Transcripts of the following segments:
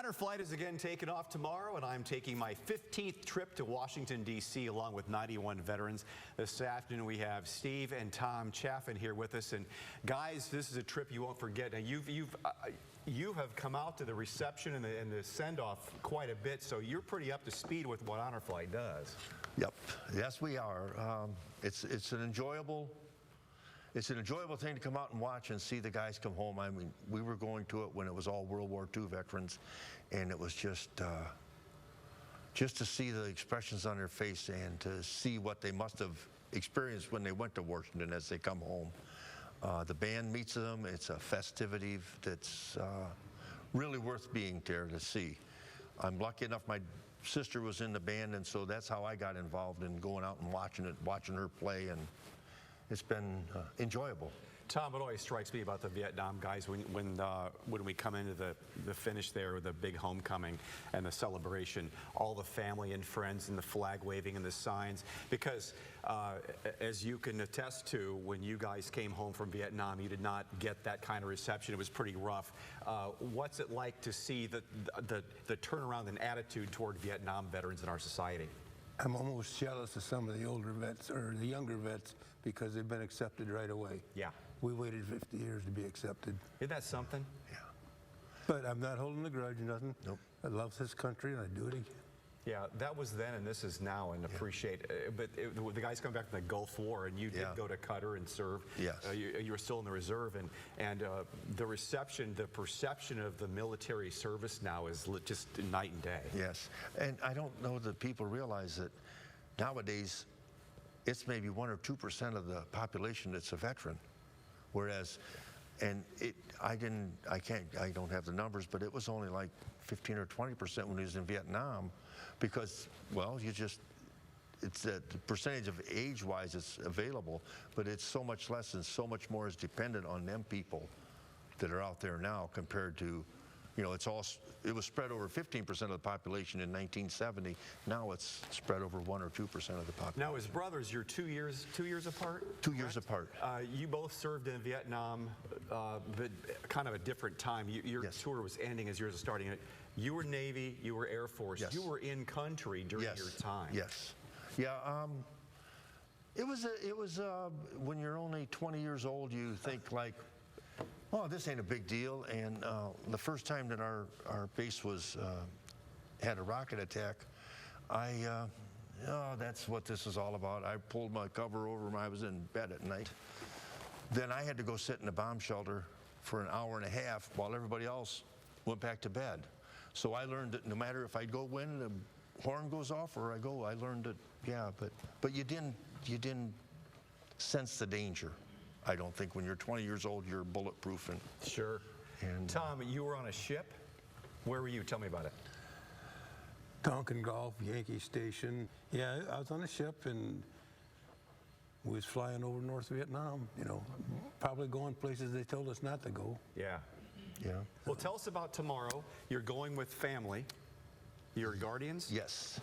Honor Flight is again taking off tomorrow, and I'm taking my 15th trip to Washington, D.C., along with 91 veterans. This afternoon, we have Steve and Tom Chalfin here with us. And guys, this is a trip you won't forget. Now, you have come out to the reception and the send-off quite a bit, so you're pretty up to speed with what Honor Flight does. Yep. Yes, we are. It's an enjoyable thing to come out and watch and see the guys come home. I mean, we were going to it when it was all World War II veterans, and it was just to see the expressions on their face and to see what they must have experienced when they went to Washington as they come home. The band meets them. It's a festivity that's really worth being there to see. I'm lucky enough my sister was in the band, and so that's how I got involved in going out and watching her play, and it's been enjoyable. Tom, it always strikes me about the Vietnam guys when we come into the finish there, the big homecoming and the celebration, all the family and friends and the flag waving and the signs, because as you can attest to, when you guys came home from Vietnam, you did not get that kind of reception. It was pretty rough. What's it like to see the turnaround and attitude toward Vietnam veterans in our society? I'm almost jealous of some of the older vets, or the younger vets, because they've been accepted right away. Yeah. We waited 50 years to be accepted. Isn't that something? Yeah. But I'm not holding a grudge or nothing. Nope. I love this country, and I do it again. Yeah, that was then, and this is now, and appreciate it. But the guys come back from the Gulf War, and you did go to Qatar and serve. Yes. You were still in the reserve, and the reception, the perception of the military service now is just night and day. Yes, and I don't know that people realize that nowadays it's maybe 1 or 2% of the population that's a veteran, whereas, and I don't have the numbers, but it was only like 15 or 20% when he was in Vietnam, because, well, it's the percentage of age-wise it's available, but it's so much less and so much more is dependent on them people that are out there now compared to, you know, it was spread over 15% of the population in 1970. Now it's spread over 1 or 2% of the population. Now, as brothers, you're 2 years apart? 2 years apart. You both served in Vietnam, but kind of a different time. Your tour was ending as yours was starting. You were Navy, you were Air Force. Yes. You were in country during your time. Yes. Yeah. It was when you're only 20 years old, you think like, oh, this ain't a big deal. And the first time that our base had a rocket attack, oh, that's what this is all about. I pulled my cover over when I was in bed at night. Then I had to go sit in a bomb shelter for an hour and a half while everybody else went back to bed. So I learned that no matter if I go when the horn goes off or I learned that, yeah, but you didn't sense the danger. I don't think when you're 20 years old, you're bulletproof. Sure. And Tom, you were on a ship. Where were you? Tell me about it. Tonkin Gulf, Yankee Station. Yeah, I was on a ship, and we was flying over North Vietnam, you know, probably going places they told us not to go. Yeah. Yeah. Well, tell us about tomorrow. You're going with family. Your guardians? Yes.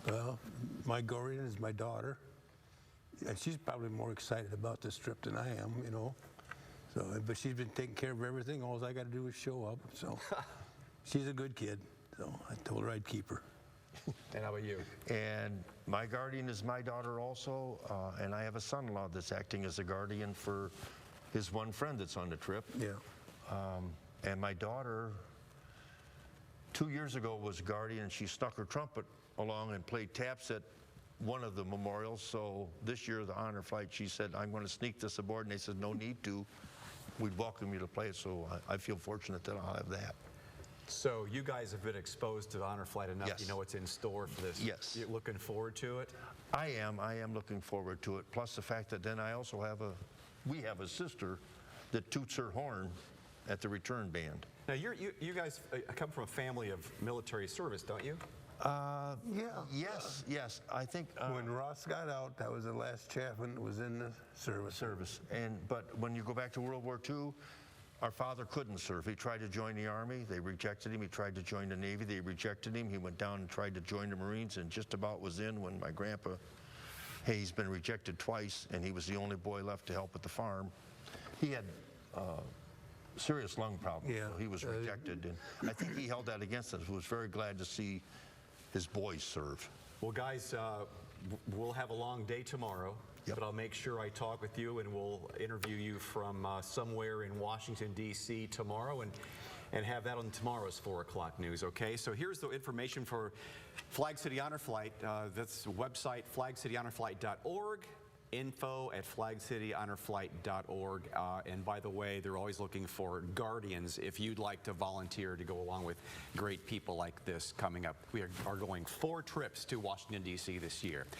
Well, my guardian is my daughter. And she's probably more excited about this trip than I am, you know. So, but she's been taking care of everything. All I got to do is show up. So she's a good kid. So I told her I'd keep her. And how about you? And my guardian is my daughter also, and I have a son-in-law that's acting as a guardian for his one friend that's on the trip. Yeah. And my daughter, 2 years ago, was guardian, and she snuck her trumpet along and played taps at one of the memorials. So this year, the Honor Flight, she said, I'm going to sneak this aboard, and they said, no need to. We'd welcome you to play it, so I feel fortunate that I'll have that. So you guys have been exposed to the Honor Flight enough. Yes. You know what's in store for this. Yes. You're looking forward to it? I am looking forward to it, plus the fact that then I also we have a sister that toots her horn at the return band. Now, you guys come from a family of military service, don't you? Yes. I think when Ross got out, that was the last Chalfin was in the service. But when you go back to World War II, our father couldn't serve. He tried to join the Army. They rejected him. He tried to join the Navy. They rejected him. He went down and tried to join the Marines, and just about was in when my grandpa, he's been rejected twice, and he was the only boy left to help at the farm. He had serious lung problem. Yeah. So he was rejected, and I think he held that against us. He was very glad to see his boys serve. Well, guys, we'll have a long day tomorrow, Yep. but I'll make sure I talk with you, and we'll interview you from somewhere in Washington, D.C. tomorrow, and have that on tomorrow's 4 o'clock news, okay? So here's the information for Flag City Honor Flight. That's the website, flagcityhonorflight.org. info@flagcityhonorflight.org. And by the way, they're always looking for guardians if you'd like to volunteer to go along with great people like this coming up. We are going 4 trips to Washington, D.C. this year.